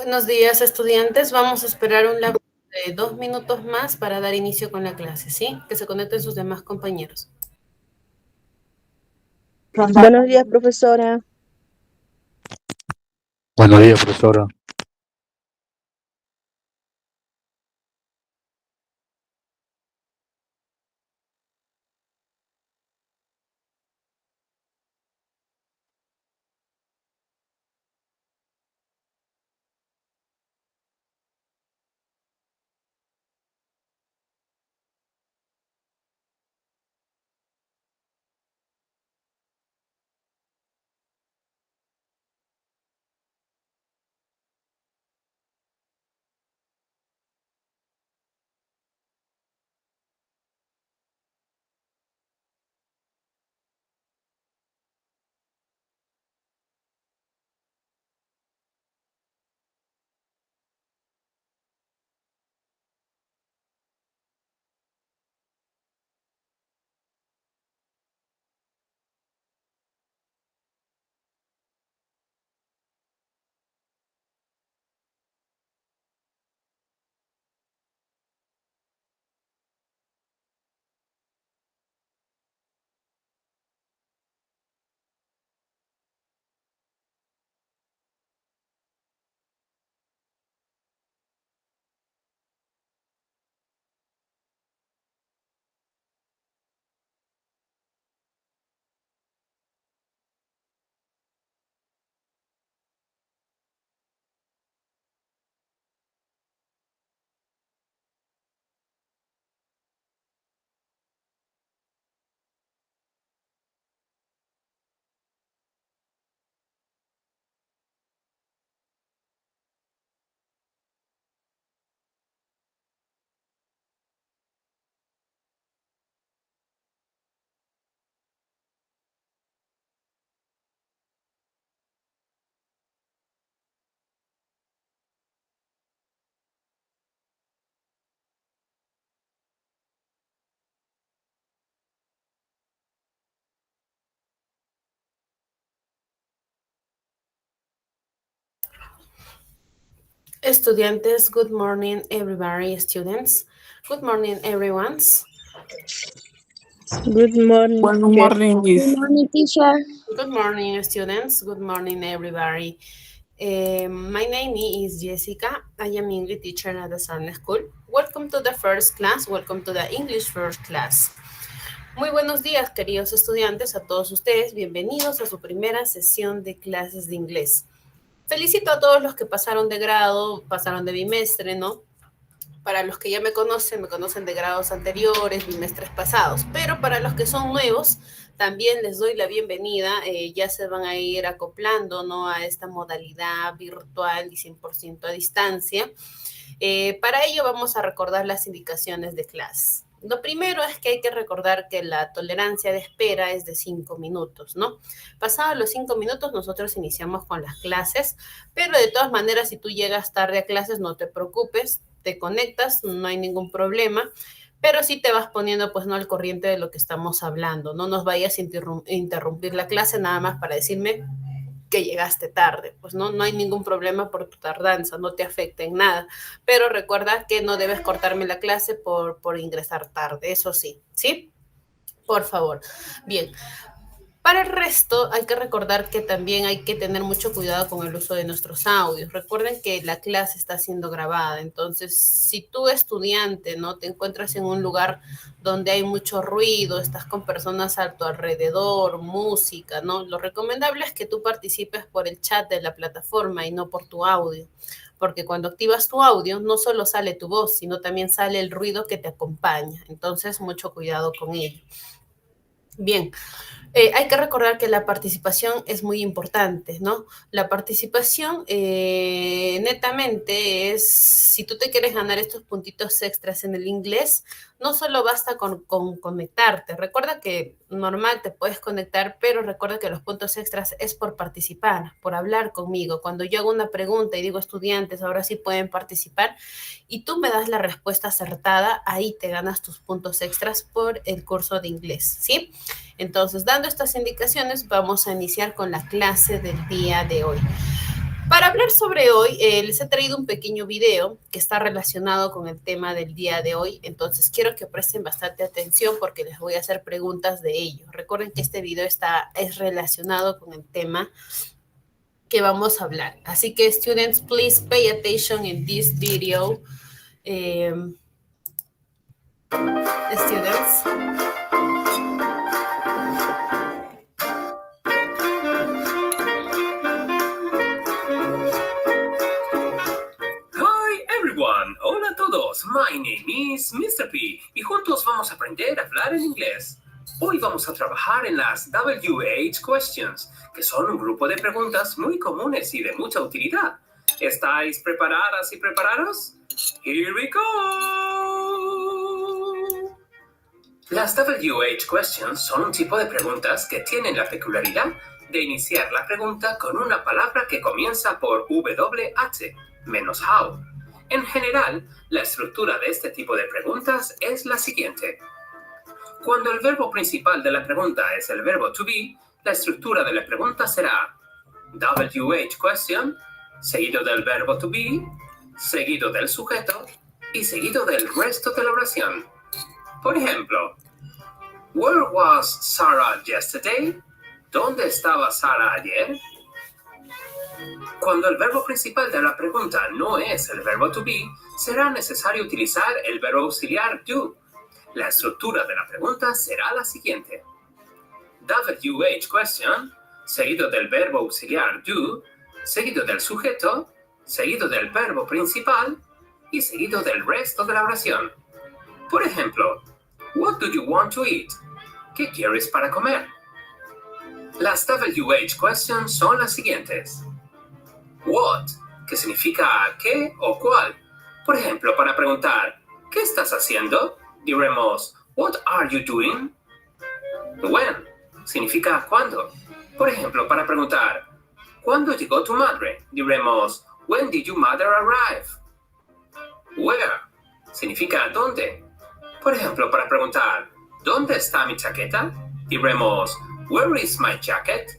Buenos días, estudiantes. Vamos a esperar un lapso de 2 minutos más para dar inicio con la clase, ¿sí? Que se conecten sus demás compañeros. Buenos días, profesora. Buenos días, profesora. Estudiantes, good morning, everybody, students. Good morning, everyone. Good morning. Good morning, Good morning, teacher. Good morning, students. Good morning, everybody. My name is Jessica. I am English teacher at the Sun School. Welcome to the first class. Welcome to the English first class. Muy buenos días, queridos estudiantes, a todos ustedes. Bienvenidos a su primera sesión de clases de inglés. Felicito a todos los que pasaron de grado, pasaron de bimestre, ¿no? Para los que ya me conocen de grados anteriores, bimestres pasados. Pero para los que son nuevos, también les doy la bienvenida. Ya se van a ir acoplando, ¿no?, a esta modalidad virtual y 100% a distancia. Para ello vamos a recordar las indicaciones de clase. Lo primero es que hay que recordar que la tolerancia de espera es de 5 minutos, ¿no? Pasados los 5 minutos, nosotros iniciamos con las clases, pero de todas maneras, si tú llegas tarde a clases, no te preocupes, te conectas, no hay ningún problema, pero sí te vas poniendo, pues, no al corriente de lo que estamos hablando. No nos vayas a interrumpir la clase nada más para decirme que llegaste tarde, pues no hay ningún problema por tu tardanza, no te afecta en nada, pero recuerda que no debes cortarme la clase por ingresar tarde, eso sí, ¿sí? Por favor. Bien. Para el resto, hay que recordar que también hay que tener mucho cuidado con el uso de nuestros audios. Recuerden que la clase está siendo grabada, entonces si tú, estudiante, no te encuentras en un lugar donde hay mucho ruido, estás con personas a tu alrededor, música, ¿no? Lo recomendable es que tú participes por el chat de la plataforma y no por tu audio, porque cuando activas tu audio no solo sale tu voz, sino también sale el ruido que te acompaña. Entonces, mucho cuidado con ello. Bien. Hay que recordar que la participación es muy importante, ¿no? La participación netamente es, si tú te quieres ganar estos puntitos extras en el inglés, no solo basta con conectarte. Recuerda que normal te puedes conectar, pero recuerda que los puntos extras es por participar, por hablar conmigo. Cuando yo hago una pregunta y digo, estudiantes, ahora sí pueden participar, y tú me das la respuesta acertada, ahí te ganas tus puntos extras por el curso de inglés, ¿sí? Entonces, dando estas indicaciones, vamos a iniciar con la clase del día de hoy. Para hablar sobre hoy, les he traído un pequeño video que está relacionado con el tema del día de hoy, entonces quiero que presten bastante atención porque les voy a hacer preguntas de ello. Recuerden que este video es relacionado con el tema que vamos a hablar. Así que, students, please pay attention in this video. Students. Hola a todos, my name is Mr. P y juntos vamos a aprender a hablar en inglés. Hoy vamos a trabajar en las WH Questions, que son un grupo de preguntas muy comunes y de mucha utilidad. ¿Estáis preparadas y preparados? Here we go! Las WH Questions son un tipo de preguntas que tienen la peculiaridad de iniciar la pregunta con una palabra que comienza por WH, menos how. En general, la estructura de este tipo de preguntas es la siguiente. Cuando el verbo principal de la pregunta es el verbo to be, la estructura de la pregunta será WH question, seguido del verbo to be, seguido del sujeto y seguido del resto de la oración. Por ejemplo, Where was Sarah yesterday? ¿Dónde estaba Sara ayer? Cuando el verbo principal de la pregunta no es el verbo to be, será necesario utilizar el verbo auxiliar do. La estructura de la pregunta será la siguiente. WH question, seguido del verbo auxiliar do, seguido del sujeto, seguido del verbo principal y seguido del resto de la oración. Por ejemplo, What do you want to eat? ¿Qué quieres para comer? Las WH questions son las siguientes. What, que significa qué o cuál. Por ejemplo, para preguntar, ¿qué estás haciendo? Diremos, What are you doing? When, significa cuándo. Por ejemplo, para preguntar, ¿cuándo llegó tu madre? Diremos, When did your mother arrive? Where, significa dónde. Por ejemplo, para preguntar, ¿dónde está mi chaqueta? Diremos, Where is my jacket?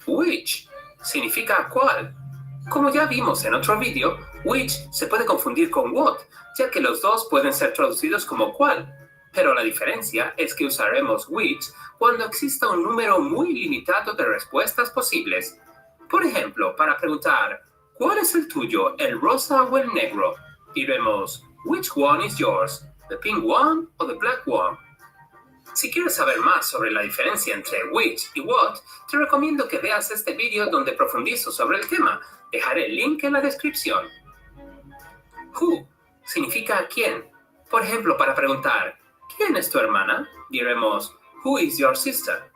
Which, significa cuál. Como ya vimos en otro vídeo, which se puede confundir con what, ya que los dos pueden ser traducidos como cuál. Pero la diferencia es que usaremos which cuando exista un número muy limitado de respuestas posibles. Por ejemplo, para preguntar, ¿cuál es el tuyo, el rosa o el negro? Diremos, which one is yours, the pink one or the black one? Si quieres saber más sobre la diferencia entre which y what, te recomiendo que veas este vídeo donde profundizo sobre el tema. Dejaré el link en la descripción. Who significa quién. Por ejemplo, para preguntar, ¿quién es tu hermana? Diremos, Who is your sister?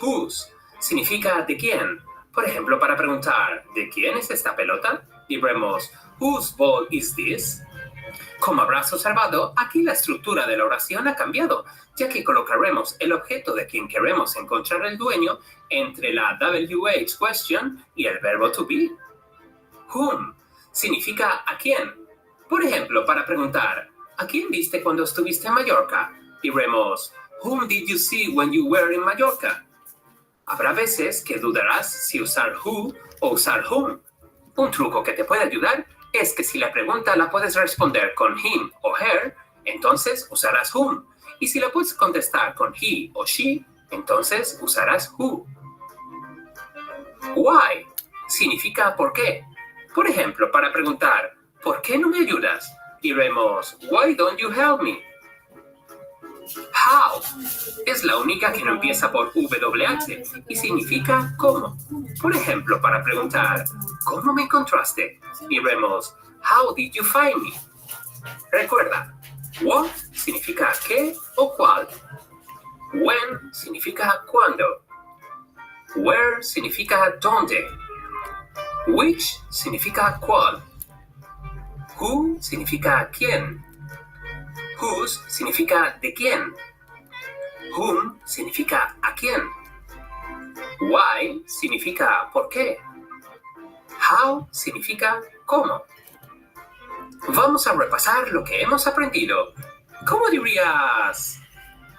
Whose significa de quién. Por ejemplo, para preguntar, ¿de quién es esta pelota? Diremos, Whose ball is this? Como habrás observado, aquí la estructura de la oración ha cambiado, ya que colocaremos el objeto de quien queremos encontrar el dueño entre la WH question y el verbo to be. Whom significa a quién. Por ejemplo, para preguntar, ¿a quién viste cuando estuviste en Mallorca? Diremos, Whom did you see when you were in Mallorca? Habrá veces que dudarás si usar who o usar whom. Un truco que te puede ayudar es que si la pregunta la puedes responder con him o her, entonces usarás whom. Y si la puedes contestar con he o she, entonces usarás who. Why significa por qué. Por ejemplo, para preguntar, ¿por qué no me ayudas? Diremos, Why don't you help me? How es la única que no empieza por WH y significa cómo. Por ejemplo, para preguntar, ¿cómo me encontraste? Diremos, How did you find me? Recuerda, what significa qué o cuál. When significa cuándo. Where significa dónde. Which significa cuál. Who significa quién. Whose significa de quién. Whom significa a quién. Why significa por qué. How significa cómo. Vamos a repasar lo que hemos aprendido. ¿Cómo dirías?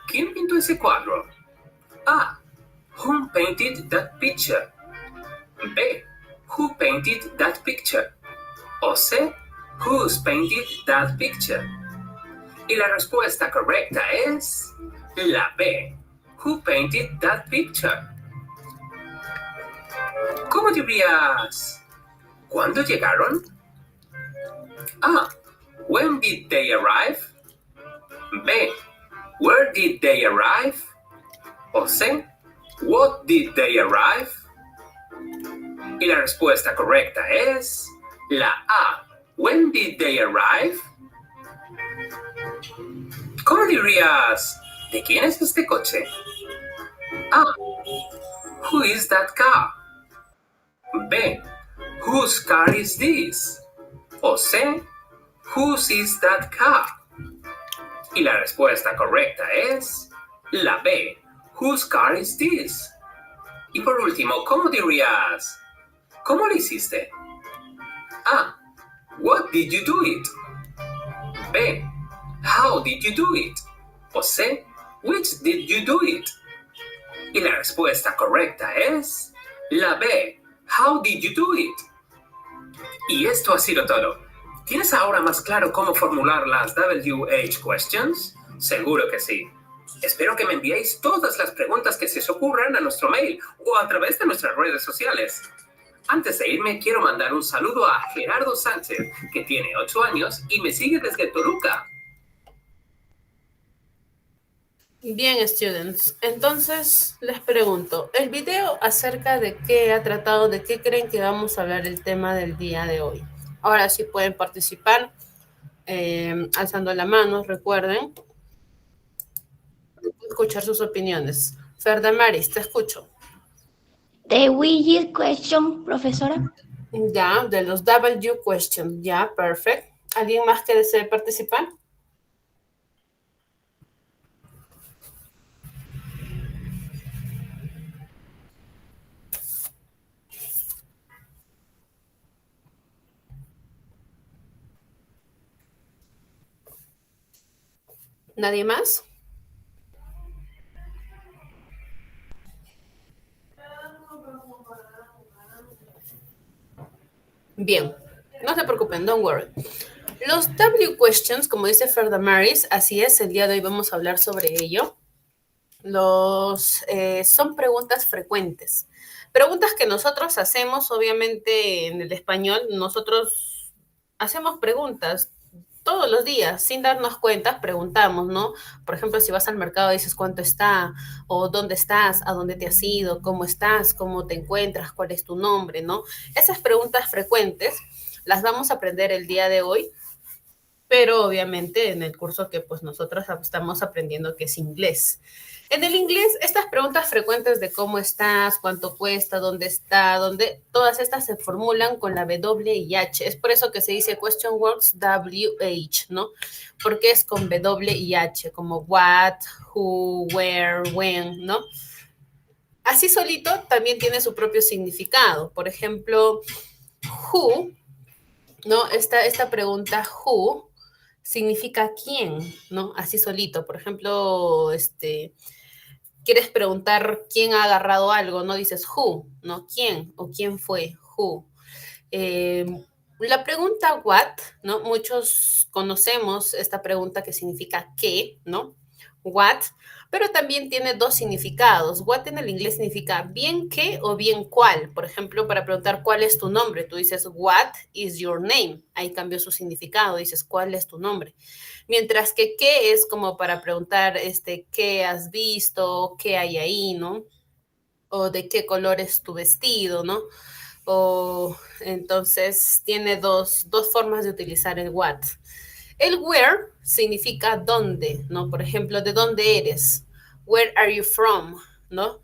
¿Quién pintó ese cuadro? A. Whom painted that picture? B. Who painted that picture? O C. Who's painted that picture? Y la respuesta correcta es la B. Who painted that picture? ¿Cómo dirías? ¿Cuándo llegaron? A. When did they arrive? B. Where did they arrive? O C. What did they arrive? Y la respuesta correcta es la A. When did they arrive? ¿Cómo dirías? ¿De quién es este coche? A. Who is that car? B. Whose car is this? O C. Whose is that car? Y la respuesta correcta es la B. Whose car is this? Y por último, ¿cómo dirías? ¿Cómo lo hiciste? A. What did you do it? B. How did you do it? O C. Which did you do it? Y la respuesta correcta es la B. How did you do it? Y esto ha sido todo. ¿Tienes ahora más claro cómo formular las WH questions? Seguro que sí. Espero que me enviéis todas las preguntas que se os ocurran a nuestro mail o a través de nuestras redes sociales. Antes de irme, quiero mandar un saludo a Gerardo Sánchez, que tiene 8 años y me sigue desde Toluca. Bien, students. Entonces, les pregunto, el video acerca de qué ha tratado, de qué creen que vamos a hablar el tema del día de hoy. Ahora sí pueden participar alzando la mano, recuerden. Escuchar sus opiniones. Ferdamaris, te escucho. The widget question, profesora. Ya, de los W questions. Ya, perfecto. ¿Alguien más que desee participar? ¿Nadie más? Bien, no se preocupen, don't worry. Los W questions, como dice Ferdamaris, así es, el día de hoy vamos a hablar sobre ello. Son preguntas frecuentes. Preguntas que nosotros hacemos, obviamente, en el español, nosotros hacemos preguntas todos los días, sin darnos cuenta, preguntamos, ¿no? Por ejemplo, si vas al mercado dices cuánto está, o dónde estás, a dónde te has ido, cómo estás, cómo te encuentras, cuál es tu nombre, ¿no? Esas preguntas frecuentes las vamos a aprender el día de hoy, pero obviamente en el curso que pues nosotros estamos aprendiendo, que es inglés. En el inglés, estas preguntas frecuentes de cómo estás, cuánto cuesta, dónde está, todas estas se formulan con la W y H. Es por eso que se dice question words WH, ¿no? Porque es con W y H, como what, who, where, when, ¿no? Así solito también tiene su propio significado. Por ejemplo, who, ¿no? Esta pregunta who significa quién, ¿no? Así solito. Por ejemplo, quieres preguntar quién ha agarrado algo, no dices who, ¿no? ¿Quién? O quién fue, who. La pregunta what, ¿no? Muchos conocemos esta pregunta que significa qué, ¿no? What, pero también tiene dos significados. What en el inglés significa bien qué o bien cuál. Por ejemplo, para preguntar cuál es tu nombre, tú dices what is your name. Ahí cambió su significado, dices cuál es tu nombre. Mientras que qué es como para preguntar qué has visto, qué hay ahí, ¿no? O de qué color es tu vestido, ¿no? O entonces tiene dos formas de utilizar el what. El where significa dónde, ¿no? Por ejemplo, ¿de dónde eres? Where are you from? ¿No?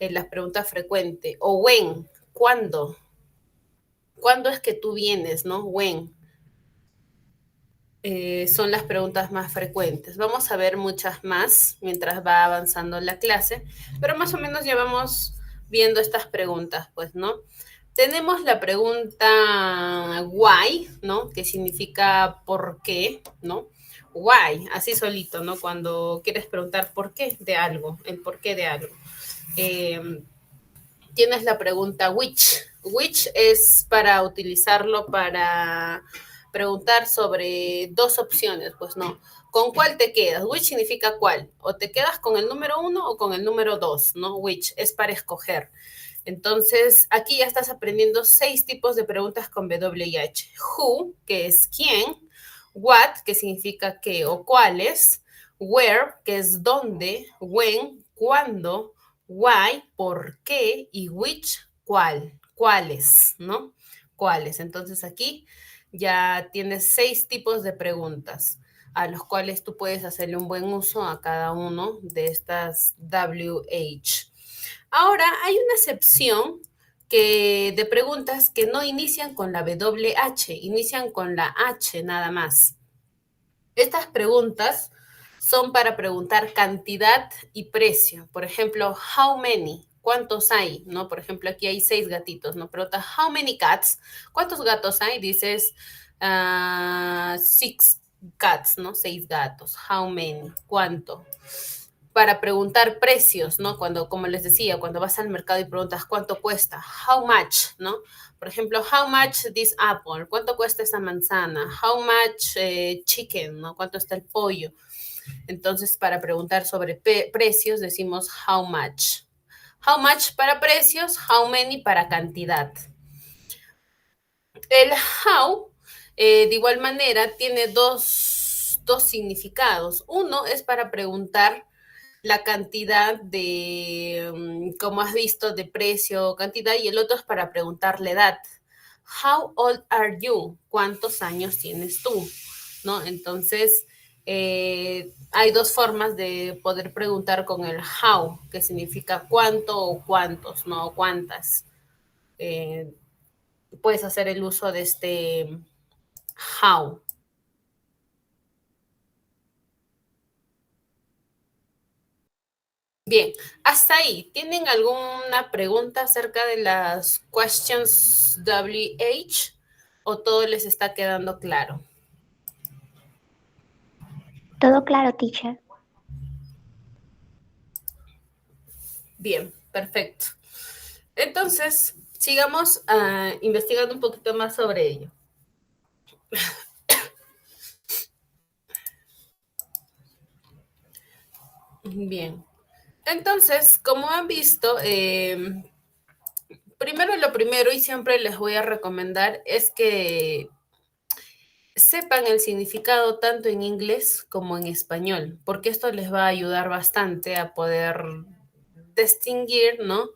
En las preguntas frecuentes. O when, ¿cuándo? ¿Cuándo es que tú vienes, no? When. Son las preguntas más frecuentes. Vamos a ver muchas más mientras va avanzando la clase, pero más o menos ya vamos viendo estas preguntas, pues, ¿no? Tenemos la pregunta why, ¿no? Que significa por qué, ¿no? Why, así solito, ¿no? Cuando quieres preguntar por qué de algo, el por qué de algo. Tienes la pregunta which, Which es para utilizarlo para preguntar sobre dos opciones, pues no. ¿Con cuál te quedas? Which significa cuál. O te quedas con el número 1 o con el número 2, ¿no? Which es para escoger. Entonces, aquí ya estás aprendiendo 6 tipos de preguntas con W y H. Who, que es quién. What, que significa qué o cuáles. Where, que es dónde. When, cuándo. Why, por qué. Y which, cuál. Cuáles, ¿no? Cuáles. Entonces, aquí ya tienes 6 tipos de preguntas a los cuales tú puedes hacerle un buen uso a cada uno de estas WH. Ahora, hay una excepción de preguntas que no inician con la WH, inician con la H nada más. Estas preguntas son para preguntar cantidad y precio. Por ejemplo, how many, ¿cuántos hay? ¿No? Por ejemplo, aquí hay 6 gatitos, ¿no? Pregunta, how many cats? ¿Cuántos gatos hay? Dices, 6 cats, ¿no? 6 gatos. How many? ¿Cuánto? Para preguntar precios, ¿no? Cuando, como les decía, cuando vas al mercado y preguntas cuánto cuesta, how much, ¿no? Por ejemplo, how much this apple, ¿cuánto cuesta esta manzana? How much chicken, ¿no? ¿Cuánto está el pollo? Entonces, para preguntar sobre precios, decimos how much. How much para precios, how many para cantidad. El how, de igual manera, tiene dos significados. Uno es para preguntar la cantidad de, como has visto, de precio o cantidad, y el otro es para preguntar la edad. How old are you? ¿Cuántos años tienes tú? ¿No? Entonces, hay 2 formas de poder preguntar con el how, que significa cuánto o cuántos, ¿no? O cuántas. Puedes hacer el uso de este how. Bien, hasta ahí. ¿Tienen alguna pregunta acerca de las questions WH o todo les está quedando claro? Todo claro, teacher. Bien, perfecto. Entonces, sigamos investigando un poquito más sobre ello. Bien. Entonces, como han visto, lo primero y siempre les voy a recomendar es que sepan el significado tanto en inglés como en español, porque esto les va a ayudar bastante a poder distinguir, ¿no?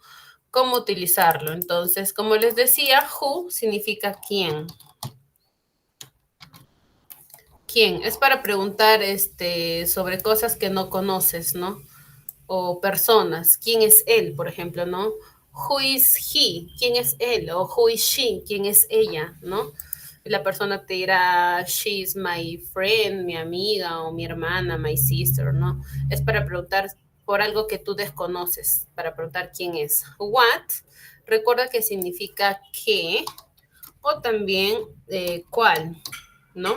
Cómo utilizarlo. Entonces, como les decía, who significa quién. ¿Quién? Es para preguntar sobre cosas que no conoces, ¿no? O personas. ¿Quién es él, por ejemplo, no? Who is he? ¿Quién es él? O who is she? ¿Quién es ella, no? La persona te dirá, she is my friend, mi amiga o mi hermana, my sister, ¿no? Es para preguntar por algo que tú desconoces, para preguntar quién es. What, recuerda que significa qué o también cuál, ¿no?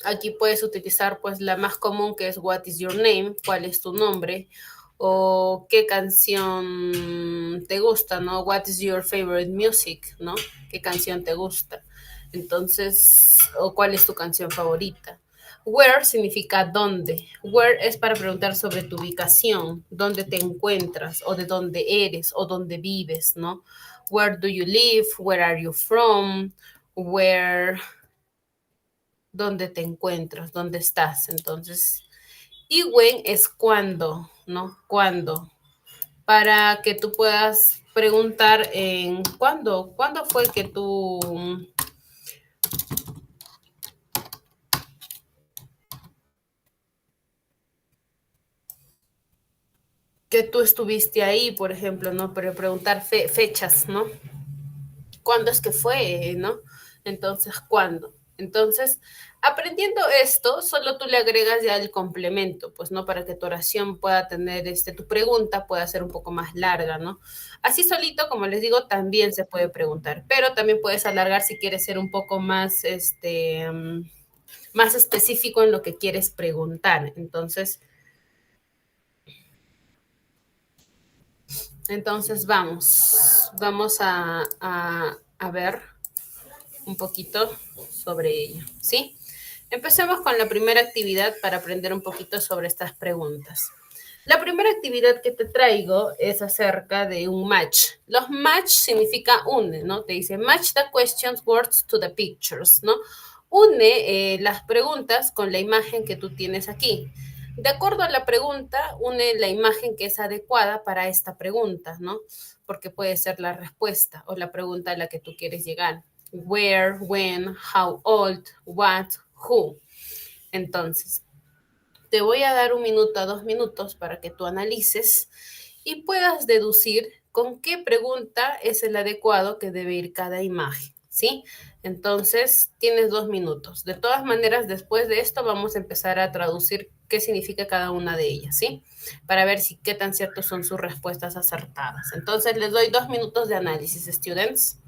Aquí puedes utilizar pues la más común, que es what is your name, cuál es tu nombre, o qué canción te gusta, ¿no? What is your favorite music, ¿no? ¿Qué canción te gusta? Entonces, o cuál es tu canción favorita. Where significa dónde. Where es para preguntar sobre tu ubicación, dónde te encuentras, o de dónde eres, o dónde vives, ¿no? Where do you live? Where are you from? Where, dónde te encuentras, dónde estás. Entonces, y when es cuándo, ¿no? Cuándo. Para que tú puedas preguntar en cuándo fue que tú estuviste ahí, por ejemplo, ¿no? Pero preguntar fechas, ¿no? ¿Cuándo es que fue, no? Entonces, ¿cuándo? Entonces, aprendiendo esto, solo tú le agregas ya el complemento, pues, ¿no? Para que tu oración pueda tener, tu pregunta pueda ser un poco más larga, ¿no? Así solito, como les digo, también se puede preguntar, pero también puedes alargar si quieres ser un poco más, más específico en lo que quieres preguntar. Entonces vamos. vamos a ver un poquito sobre ello, ¿sí? Empecemos con la primera actividad para aprender un poquito sobre estas preguntas. La primera actividad que te traigo es acerca de un match. Los match significa une, ¿no? Te dice match the questions words to the pictures, ¿no? Une las preguntas con la imagen que tú tienes aquí. De acuerdo a la pregunta, une la imagen que es adecuada para esta pregunta, ¿no? Porque puede ser la respuesta o la pregunta a la que tú quieres llegar. Where, when, how old, what, who. Entonces, te voy a dar 1 minuto a 2 minutos para que tú analices y puedas deducir con qué pregunta es el adecuado que debe ir cada imagen, ¿sí? Entonces, tienes 2 minutos. De todas maneras, después de esto vamos a empezar a traducir qué significa cada una de ellas, ¿sí? Para ver si qué tan ciertos son sus respuestas acertadas. Entonces, les doy 2 minutos de análisis, students.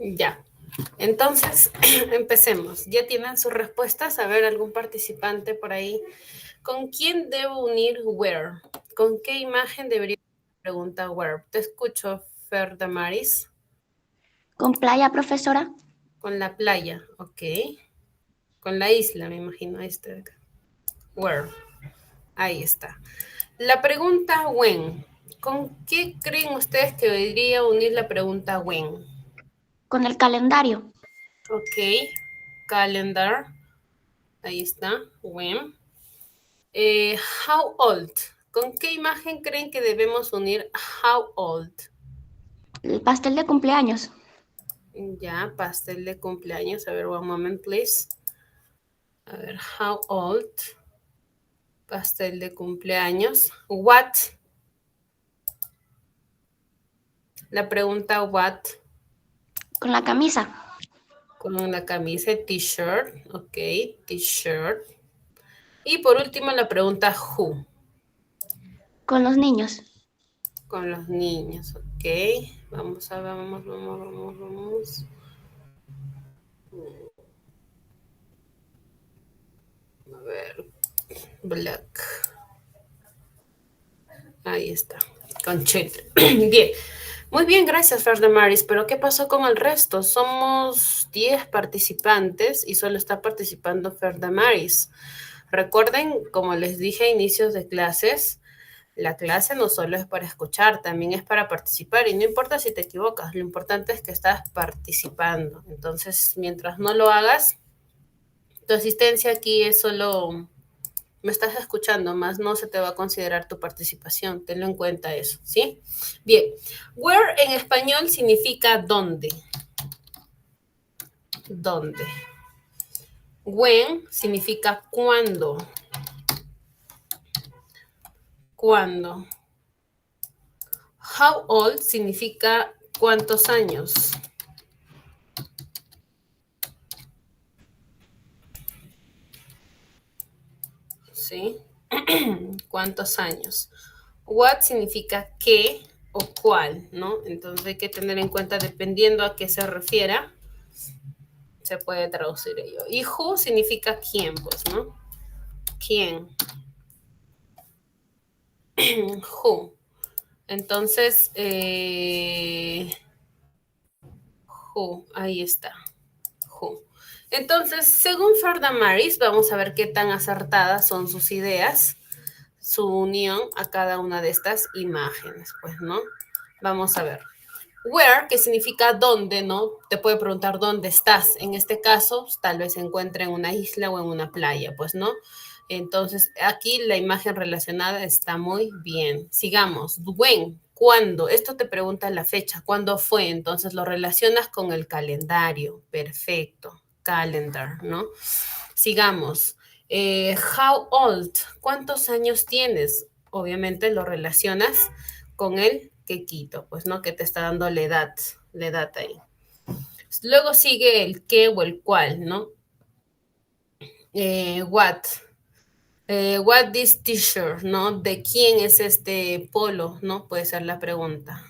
Ya. Entonces, empecemos. ¿Ya tienen sus respuestas? A ver, algún participante por ahí. ¿Con quién debo unir where? ¿Con qué imagen debería preguntar where? Te escucho, Fer Damaris. ¿Con playa, profesora? Con la playa, ok. Con la isla, me imagino. Ahí está. Where. Ahí está. La pregunta when. ¿Con qué creen ustedes que debería unir la pregunta when? Con el calendario. Ok. Calendar. Ahí está. When. How old. ¿Con qué imagen creen que debemos unir how old? El pastel de cumpleaños. Ya, pastel de cumpleaños. A ver, one moment, please. A ver, how old. Pastel de cumpleaños. What. La pregunta what. Con la camisa. Con una camisa, t-shirt. Ok, t-shirt. Y por último la pregunta who. Con los niños. Con los niños, ok. Vamos a ver, vamos. A ver, black. Ahí está, con children. Bien, muy bien, gracias, Fer de Maris. Pero ¿qué pasó con el resto? Somos 10 participantes y solo está participando Fer de Maris. Recuerden, como les dije a inicios de clases, la clase no solo es para escuchar, también es para participar. Y no importa si te equivocas, lo importante es que estás participando. Entonces, mientras no lo hagas, tu asistencia aquí es solo me estás escuchando, más no se te va a considerar tu participación. Tenlo en cuenta eso, ¿sí? Bien, where en español significa dónde. ¿Dónde? When significa cuándo. ¿Cuándo? How old significa cuántos años. ¿Sí? ¿Cuántos años? What significa qué o cuál, ¿no? Entonces hay que tener en cuenta, dependiendo a qué se refiera, se puede traducir ello. Y who significa quién, pues, ¿no? ¿Quién? Who. Entonces, who, ahí está. Who. Entonces, según Ferda Maris, vamos a ver qué tan acertadas son sus ideas, su unión a cada una de estas imágenes, pues, ¿no? Vamos a ver. Where, que significa dónde, ¿no? Te puede preguntar dónde estás. En este caso, tal vez se encuentre en una isla o en una playa, pues, ¿no? Entonces, aquí la imagen relacionada está muy bien. Sigamos. When, ¿cuándo? Esto te pregunta la fecha. ¿Cuándo fue? Entonces, lo relacionas con el calendario. Perfecto. Calendar, ¿no? Sigamos. How old? ¿Cuántos años tienes? Obviamente lo relacionas con el quequito, pues, ¿no? Que te está dando la edad ahí. Luego sigue el qué o el cuál, ¿no? What. What this t-shirt, ¿no? ¿De quién es este polo, ¿no? Puede ser la pregunta.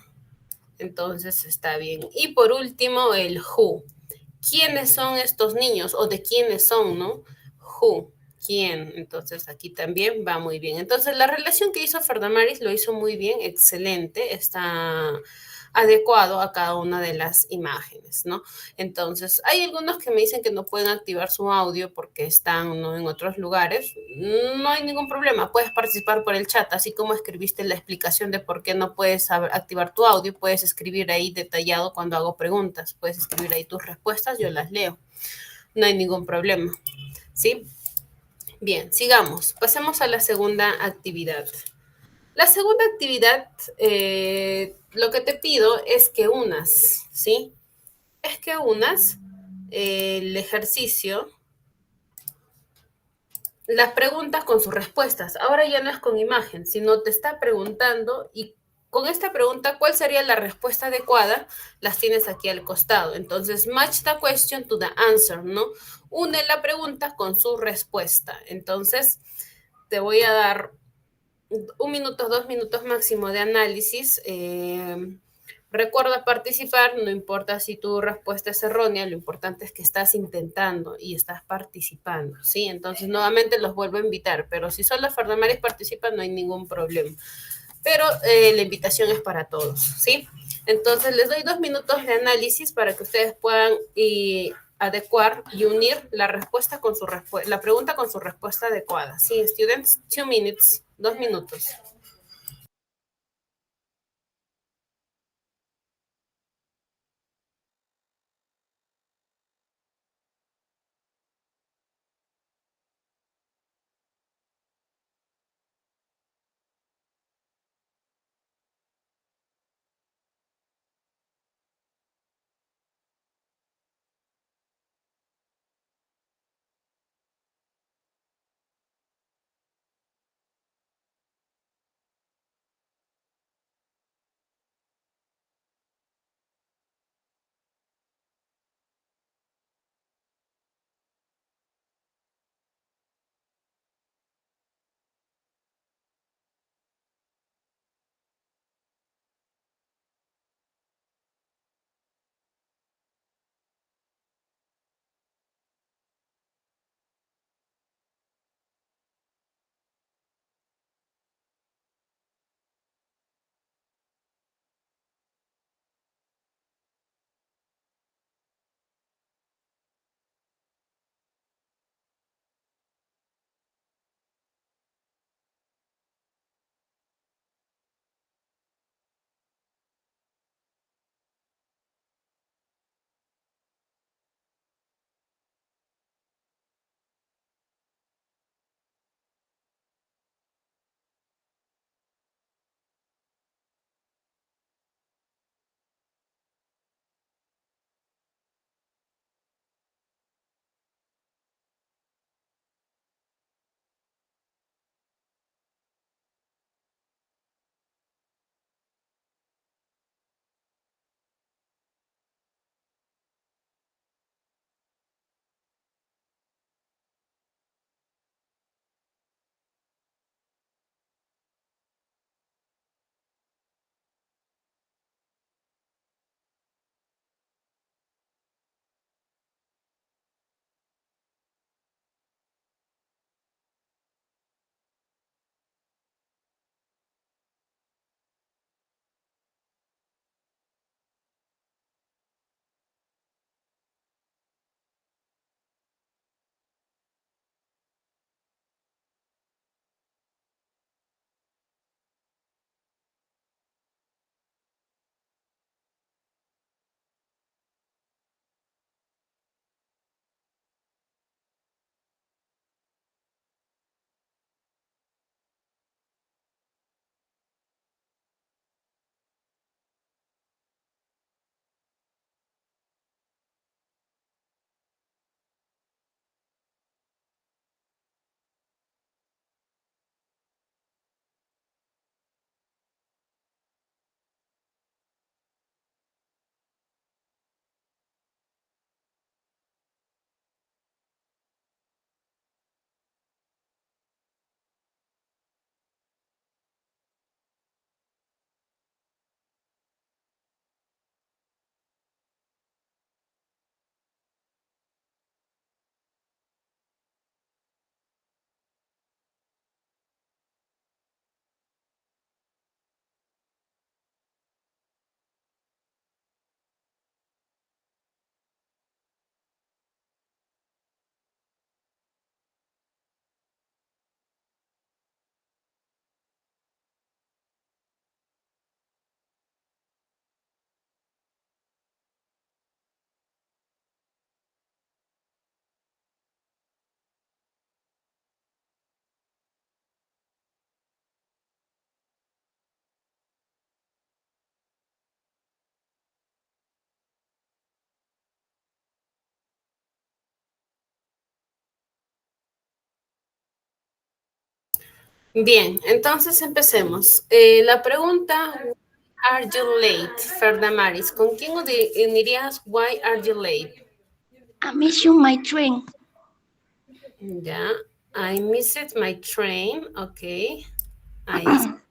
Entonces está bien. Y por último, el who. ¿Quiénes son estos niños? O de quiénes son, ¿no? Who. ¿Quién? Entonces aquí también va muy bien. Entonces la relación que hizo Ferdamaris lo hizo muy bien, excelente, está adecuado a cada una de las imágenes, ¿no? Entonces, hay algunos que me dicen que no pueden activar su audio porque están, ¿no?, en otros lugares. No hay ningún problema, puedes participar por el chat, así como escribiste la explicación de por qué no puedes activar tu audio, puedes escribir ahí detallado cuando hago preguntas, puedes escribir ahí tus respuestas, yo las leo. No hay ningún problema, ¿sí? Bien, sigamos. Pasemos a la segunda actividad. La segunda actividad, lo que te pido es que unas, ¿sí? Es que unas el ejercicio, las preguntas con sus respuestas. Ahora ya no es con imagen, sino te está preguntando y con esta pregunta, ¿cuál sería la respuesta adecuada? Las tienes aquí al costado. Entonces, match the question to the answer, ¿no? Une la pregunta con su respuesta. Entonces, te voy a dar 1 minuto, 2 minutos máximo de análisis Recuerda participar, no importa si tu respuesta es errónea, lo importante es que estás intentando y estás participando, ¿sí? Entonces, nuevamente los vuelvo a invitar, pero si solo Fernamaris participa, no hay ningún problema. Pero la invitación es para todos, ¿sí? Entonces, les doy 2 minutos de análisis para que ustedes puedan adecuar y unir la respuesta con la pregunta con su respuesta adecuada. Sí, students, 2 minutes, 2 minutos. Bien, entonces empecemos. La pregunta, why are you late, Ferdamaris? ¿Con quién unirías why are you late? I miss you my train. Ya, I missed my train, ok. Ahí está.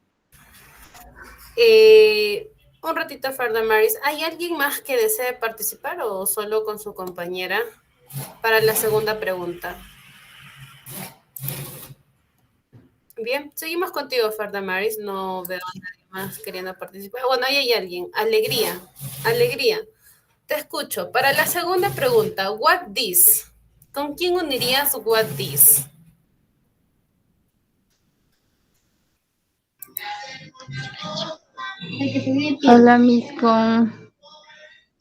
Un ratito, Ferda Maris. ¿Hay alguien más que desee participar o solo con su compañera para la segunda pregunta? Bien, seguimos contigo, Ferda Maris. No veo a nadie más queriendo participar. Bueno, ahí hay alguien. Alegría. Alegría. Te escucho. Para la segunda pregunta, what this? ¿Con quién unirías what this? Hola, Miss, con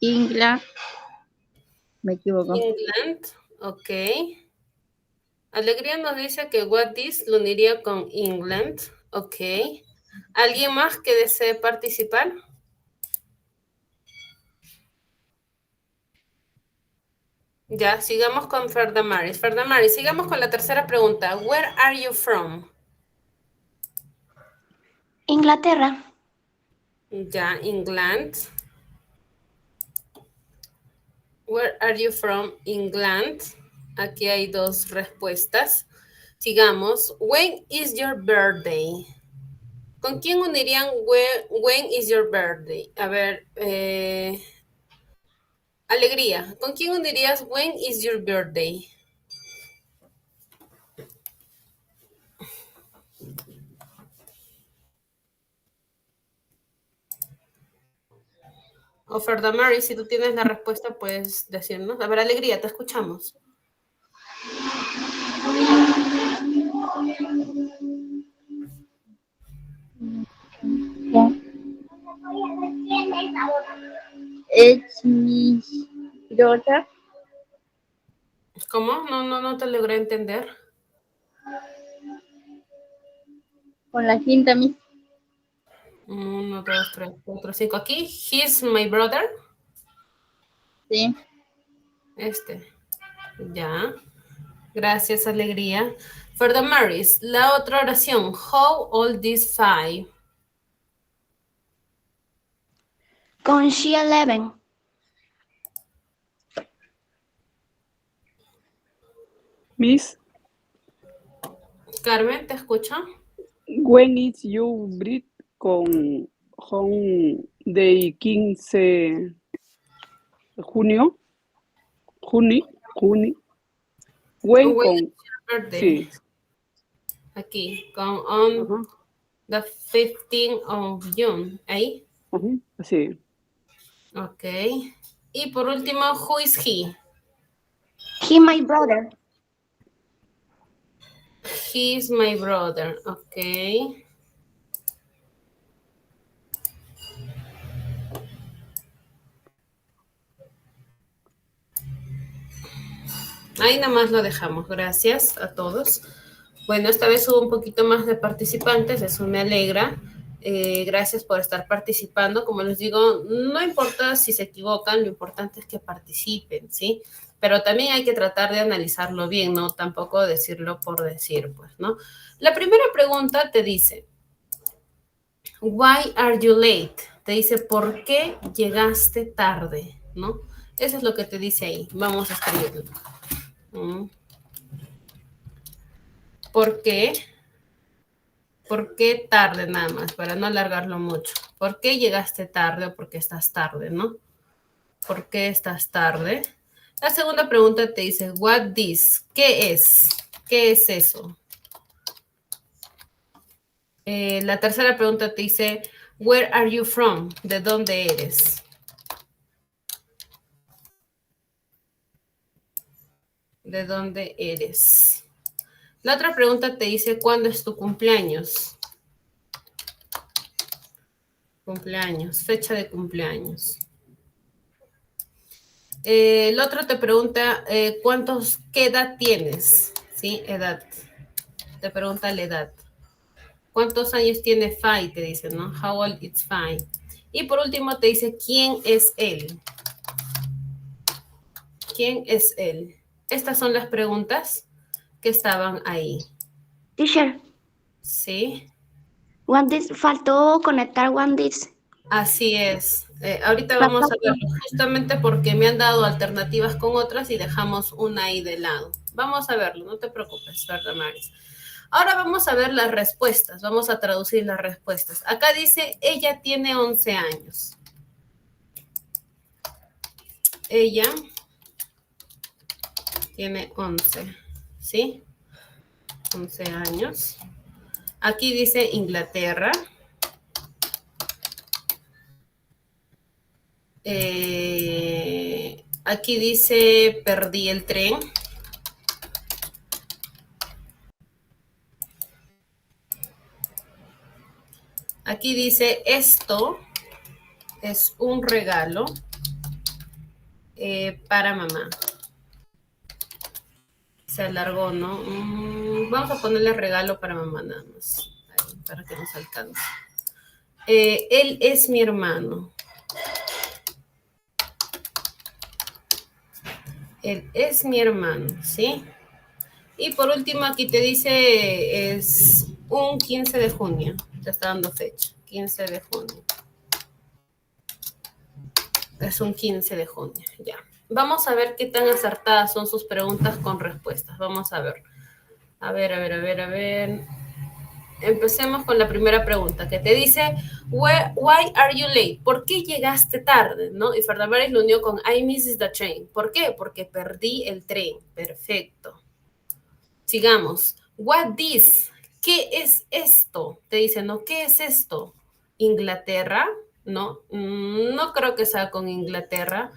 Ingla. Me equivoco. England, ok. Alegría nos dice que what this lo uniría con England, ok. ¿Alguien más que desee participar? Ya, sigamos con Ferda Maris. Ferda Maris, sigamos con la tercera pregunta. Where are you from? Inglaterra. Ya, England. Where are you from? England. Aquí hay dos respuestas. Sigamos. When is your birthday? ¿Con quién unirían when is your birthday? A ver, Alegría. ¿Con quién unirías when is your birthday? O Ferda Mary, si tú tienes la respuesta, puedes decirnos. A ver, Alegría, te escuchamos. It's Miss Daughter. ¿Cómo? No te logré entender. Con la quinta, Miss. 1, 2, 3, 4, 5. Aquí, he's my brother. Sí. Ya. Gracias, Alegría. Ferda Maris, la otra oración. How old is 5? Con she 11. Miss, Carmen, ¿te escucho? when is your birthday con home de 15 junio? When When con is your birthday? sí. Aquí, con on the 15th of June. Ahí. Sí. Ok. Y por último, who is he? He my brother. He is my brother. Ok. Ahí nada más lo dejamos. Gracias a todos. Bueno, esta vez hubo un poquito más de participantes, eso me alegra. Gracias por estar participando. Como les digo, no importa si se equivocan, lo importante es que participen, ¿sí? Pero también hay que tratar de analizarlo bien, ¿no? Tampoco decirlo por decir, pues, ¿no? La primera pregunta te dice, why are you late? Te dice, ¿por qué llegaste tarde? ¿No? Eso es lo que te dice ahí. Vamos a escribirlo. ¿Por qué? ¿Por qué tarde nada más? Para no alargarlo mucho. ¿Por qué llegaste tarde o por qué estás tarde, no? ¿Por qué estás tarde? La segunda pregunta te dice, what this? ¿Qué es? ¿Qué es eso? La tercera pregunta te dice, where are you from? ¿De dónde eres? ¿De dónde eres? La otra pregunta te dice, ¿cuándo es tu cumpleaños? Cumpleaños, fecha de cumpleaños. El otro te pregunta, ¿qué edad tienes? ¿Sí? Edad. Te pregunta la edad. ¿Cuántos años tiene Fai? Te dice, ¿no? How old is Fai? Y por último te dice, ¿quién es él? ¿Quién es él? Estas son las preguntas que estaban ahí. Teacher. ¿Sí? One this. Faltó conectar one this. Así es. Ahorita vamos a verlo justamente porque me han dado alternativas con otras y dejamos una ahí de lado. Vamos a verlo, no te preocupes, Ferda Maris. Ahora vamos a ver las respuestas. Vamos a traducir las respuestas. Acá dice, ella tiene 11 años. Ella tiene 11, ¿sí? 11 años. Aquí dice Inglaterra. Aquí dice perdí el tren. Aquí dice esto es un regalo para mamá. Se alargó, ¿no? Vamos a ponerle regalo para mamá nada más, ahí, para que nos alcance. Él es mi hermano. Él es mi hermano, ¿sí? Y por último aquí te dice es un 15 de junio. Te está dando fecha. 15 de junio. Es un 15 de junio, ya. Vamos a ver qué tan acertadas son sus preguntas con respuestas. Vamos a ver. A ver. Empecemos con la primera pregunta que te dice, why are you late? ¿Por qué llegaste tarde? ¿No? Y Fernández lo unió con I missed the train. ¿Por qué? Porque perdí el tren. Perfecto. Sigamos. What this? ¿Qué es esto? Te dice, ¿no? ¿Qué es esto? ¿Inglaterra? No, no creo que sea con Inglaterra.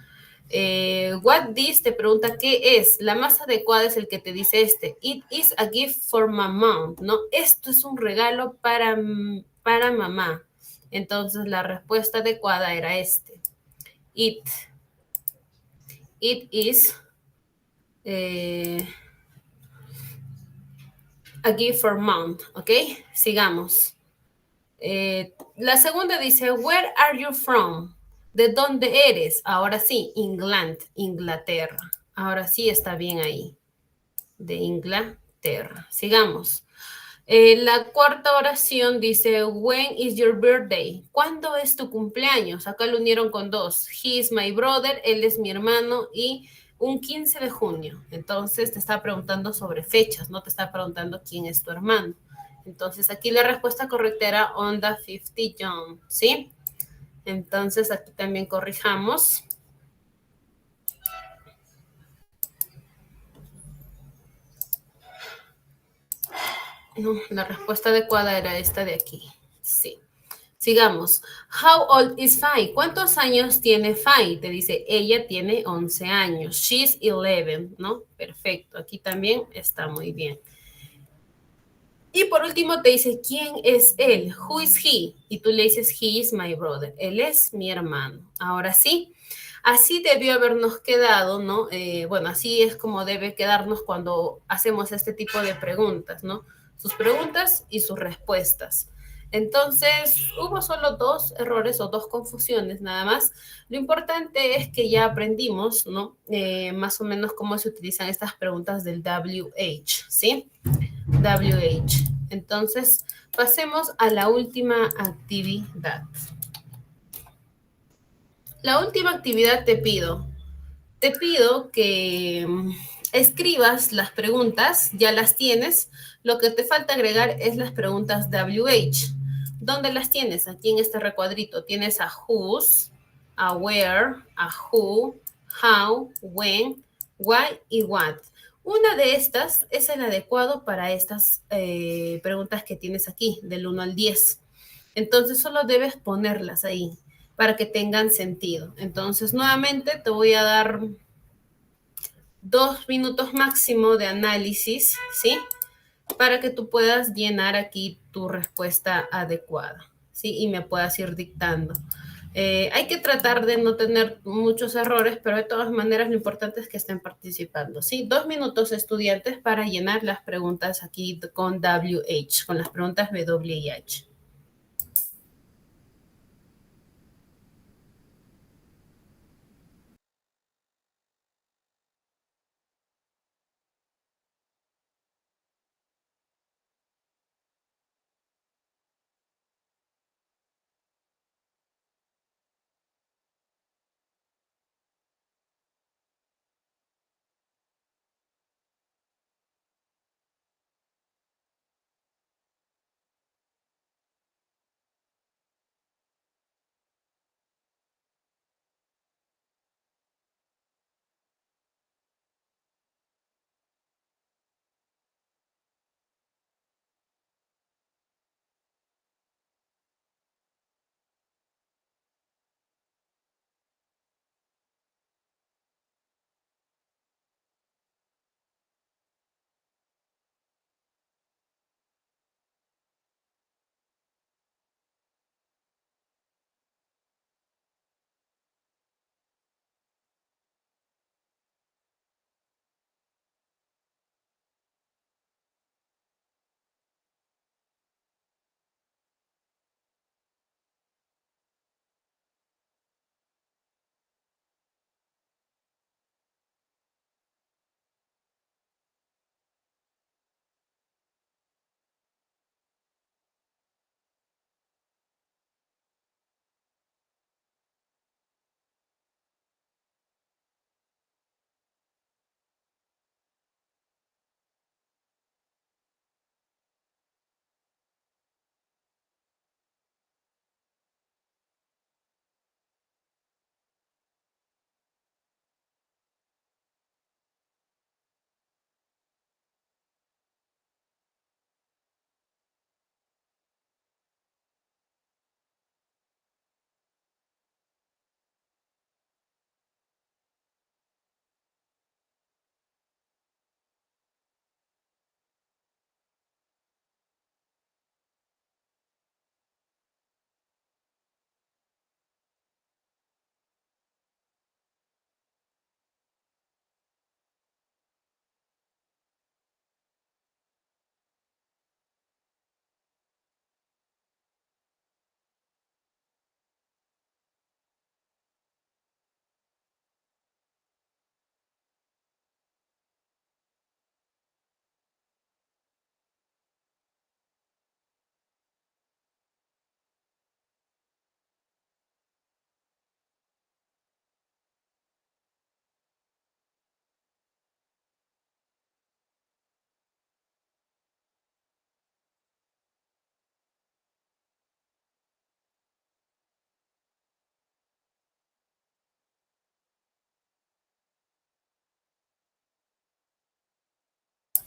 What this te pregunta qué es. La más adecuada es el que te dice este. It is a gift for my mom, ¿no? Esto es un regalo para mamá. Entonces la respuesta adecuada era este. It is a gift for mom, ¿ok? Sigamos. La segunda dice, where are you from? ¿De dónde eres? Ahora sí, England, Inglaterra. Ahora sí está bien ahí. De Inglaterra. Sigamos. La cuarta oración dice, when is your birthday? ¿Cuándo es tu cumpleaños? Acá lo unieron con dos. He is my brother, él es mi hermano y un 15 de junio. Entonces te está preguntando sobre fechas, no te está preguntando quién es tu hermano. Entonces aquí la respuesta correcta era on the 50 June, ¿sí? Entonces aquí también corrijamos. No, la respuesta adecuada era esta de aquí, sí. Sigamos. How old is Fai? ¿Cuántos años tiene Fai? Te dice, ella tiene 11 años. She's 11, ¿no? Perfecto. Aquí también está muy bien. Y por último te dice, ¿quién es él? Who is he? Y tú le dices, he is my brother. Él es mi hermano. Ahora sí, así debió habernos quedado, ¿no? Bueno, así es como debe quedarnos cuando hacemos este tipo de preguntas, ¿no? Sus preguntas y sus respuestas. Entonces, hubo solo dos errores o dos confusiones nada más. Lo importante es que ya aprendimos, ¿no? Más o menos cómo se utilizan estas preguntas del WH, ¿sí? WH. Entonces, pasemos a la última actividad. La última actividad te pido que escribas las preguntas, ya las tienes. Lo que te falta agregar es las preguntas WH. ¿Dónde las tienes? Aquí en este recuadrito tienes a whose, a where, a who, how, when, why y what. Una de estas es el adecuado para estas preguntas que tienes aquí, del 1 al 10. Entonces solo debes ponerlas ahí para que tengan sentido. Entonces nuevamente te voy a dar 2 minutos máximo de análisis, ¿sí? Para que tú puedas llenar aquí tu respuesta adecuada, ¿sí? Y me puedas ir dictando. Hay que tratar de no tener muchos errores, pero de todas maneras lo importante es que estén participando, ¿sí? 2 minutos, estudiantes, para llenar las preguntas aquí con WH, con las preguntas W y H.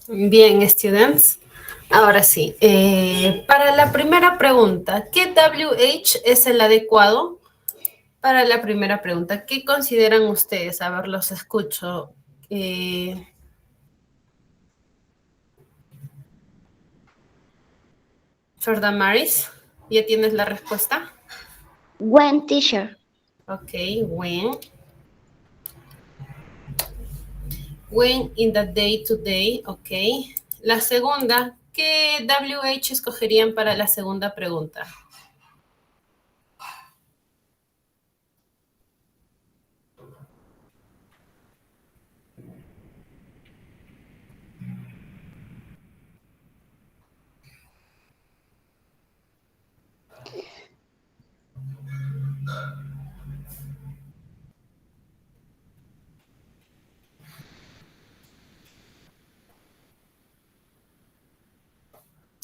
Bien, students. Ahora sí, para la primera pregunta, ¿qué WH es el adecuado? Para la primera pregunta, ¿qué consideran ustedes? A ver, los escucho. Jordan Maris, ¿ya tienes la respuesta? When, teacher. Ok, when. When in the day to day, ok. La segunda, ¿qué WH escogerían para la segunda pregunta?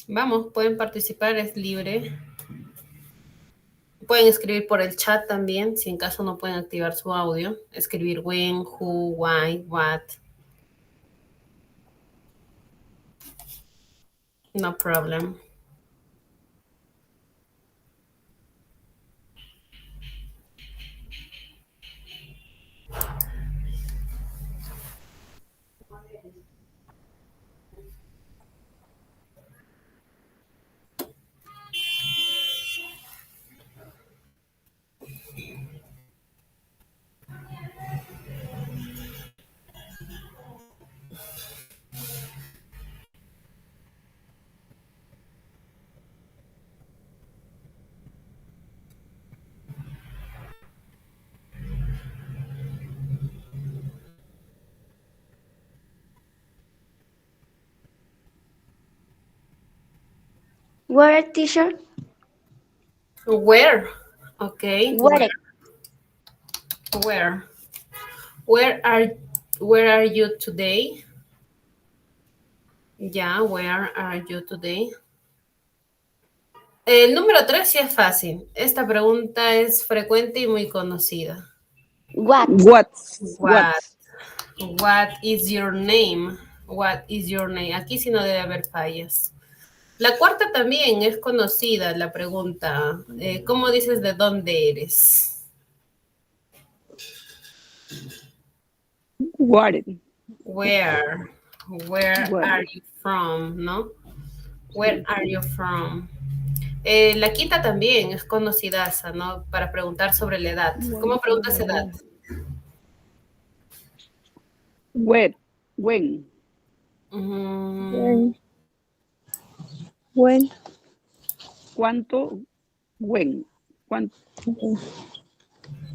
Vamos, pueden participar, es libre. Pueden escribir por el chat también, si en caso no pueden activar su audio. Escribir when, who, why, what. No problem. Where, teacher? Where. Okay. Where. Where. Where are you today? Ya, where are you today? El número 3 sí es fácil. Esta pregunta es frecuente y muy conocida. What? What is your name? What is your name? Aquí sí no debe haber fallas. La cuarta también es conocida, la pregunta. ¿Cómo dices de dónde eres? Where. Where are you from, no? Where are you from? La quinta también es conocida, ¿no? Para preguntar sobre la edad. ¿Cómo preguntas edad? Where. When. When. ¿Cuánto? When. ¿Cuánto?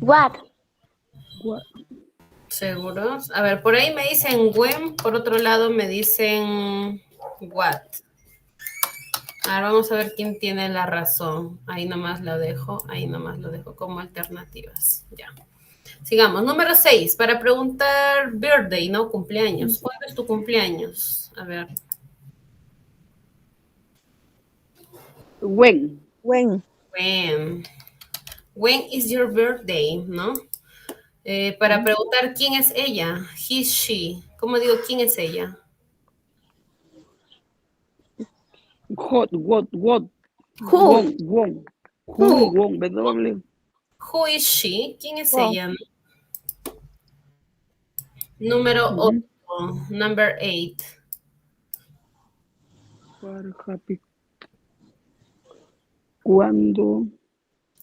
What? ¿Seguros? A ver, por ahí me dicen when, por otro lado me dicen what. Ahora vamos a ver quién tiene la razón. Ahí nomás lo dejo como alternativas. Ya. Sigamos. Número 6, para preguntar birthday, ¿no? Cumpleaños. ¿Cuándo es tu cumpleaños? A ver. When. When is your birthday, ¿no? Para preguntar quién es ella. He, she. ¿Cómo digo quién es ella? What. Who? Who is she? ¿Quién es ella? Número 8. Number 8. ¿Cuándo?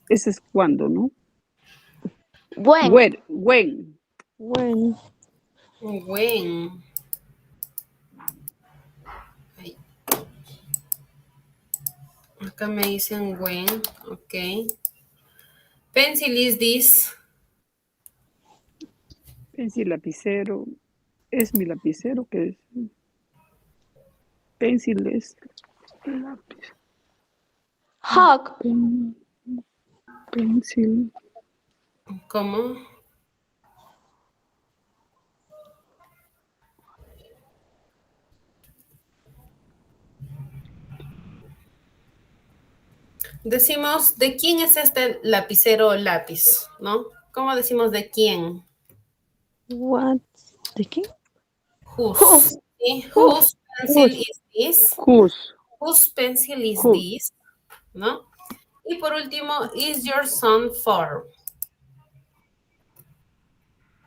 Ese es cuándo, ¿no? When. Ay. Acá me dicen when, ok. Pencil is this. Pencil, lapicero. Es mi lapicero que es. Pencil es lápiz. Hawk. Pencil. ¿Cómo? Decimos, ¿de quién es este lapicero o lápiz? ¿No? ¿Cómo decimos de quién? What? ¿De qué? Whose. ¿Sí? Whose pencil is this? Whose pencil is this? ¿No? Y por último, is your son four?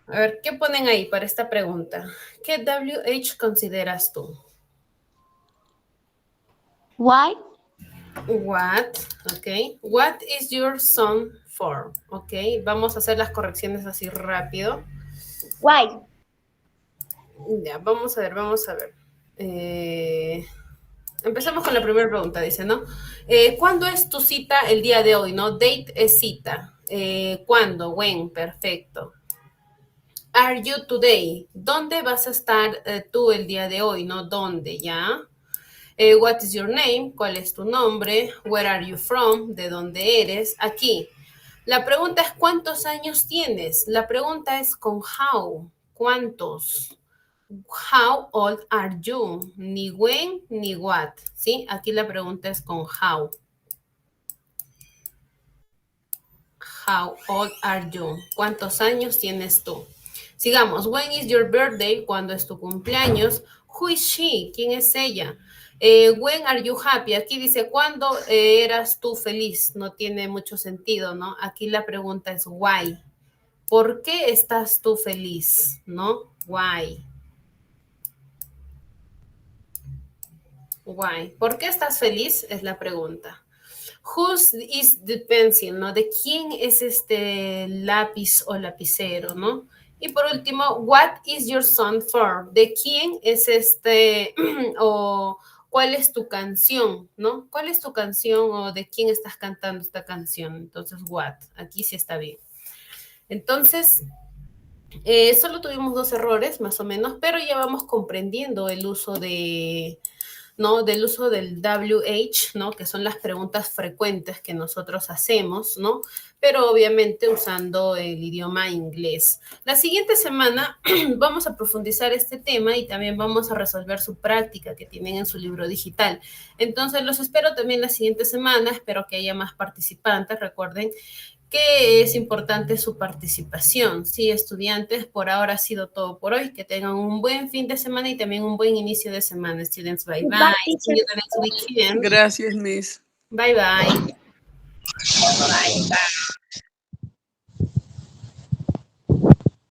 A ver, ¿qué ponen ahí para esta pregunta? ¿Qué WH consideras tú? Why? What, ok. What is your son for? Ok, vamos a hacer las correcciones así rápido. Why? Ya, vamos a ver, empezamos con la primera pregunta, dice, ¿no? ¿Cuándo es tu cita el día de hoy, no? Date es cita. ¿Cuándo? When, perfecto. Are you today? ¿Dónde vas a estar tú el día de hoy, no? ¿Dónde, ya? What is your name? ¿Cuál es tu nombre? Where are you from? ¿De dónde eres? Aquí. La pregunta es ¿cuántos años tienes? La pregunta es con how. ¿Cuántos? How old are you? Ni when ni what. ¿Sí? Aquí la pregunta es con how. How old are you? ¿Cuántos años tienes tú? Sigamos. When is your birthday? ¿Cuándo es tu cumpleaños? Who is she? ¿Quién es ella? When are you happy? Aquí dice, ¿cuándo eras tú feliz? No tiene mucho sentido, ¿no? Aquí la pregunta es why. ¿Por qué estás tú feliz? ¿No? Why. Why. ¿Por qué estás feliz? Es la pregunta. Whose is the pencil, ¿no? ¿De quién es este lápiz o lapicero, no? Y por último, what is your song for? ¿De quién es este o cuál es tu canción, no? ¿Cuál es tu canción o de quién estás cantando esta canción? Entonces, what? Aquí sí está bien. Entonces, solo tuvimos 2 errores, más o menos, pero ya vamos comprendiendo el uso de... ¿no? Del uso del WH, ¿no? Que son las preguntas frecuentes que nosotros hacemos, ¿no? Pero obviamente usando el idioma inglés. La siguiente semana vamos a profundizar este tema y también vamos a resolver su práctica que tienen en su libro digital. Entonces los espero también la siguiente semana, espero que haya más participantes, recuerden que es importante su participación. Sí, estudiantes, por ahora ha sido todo por hoy. Que tengan un buen fin de semana y también un buen inicio de semana. Students, bye bye. See you the next weekend. Gracias, Miss. Bye bye. Bye, bye.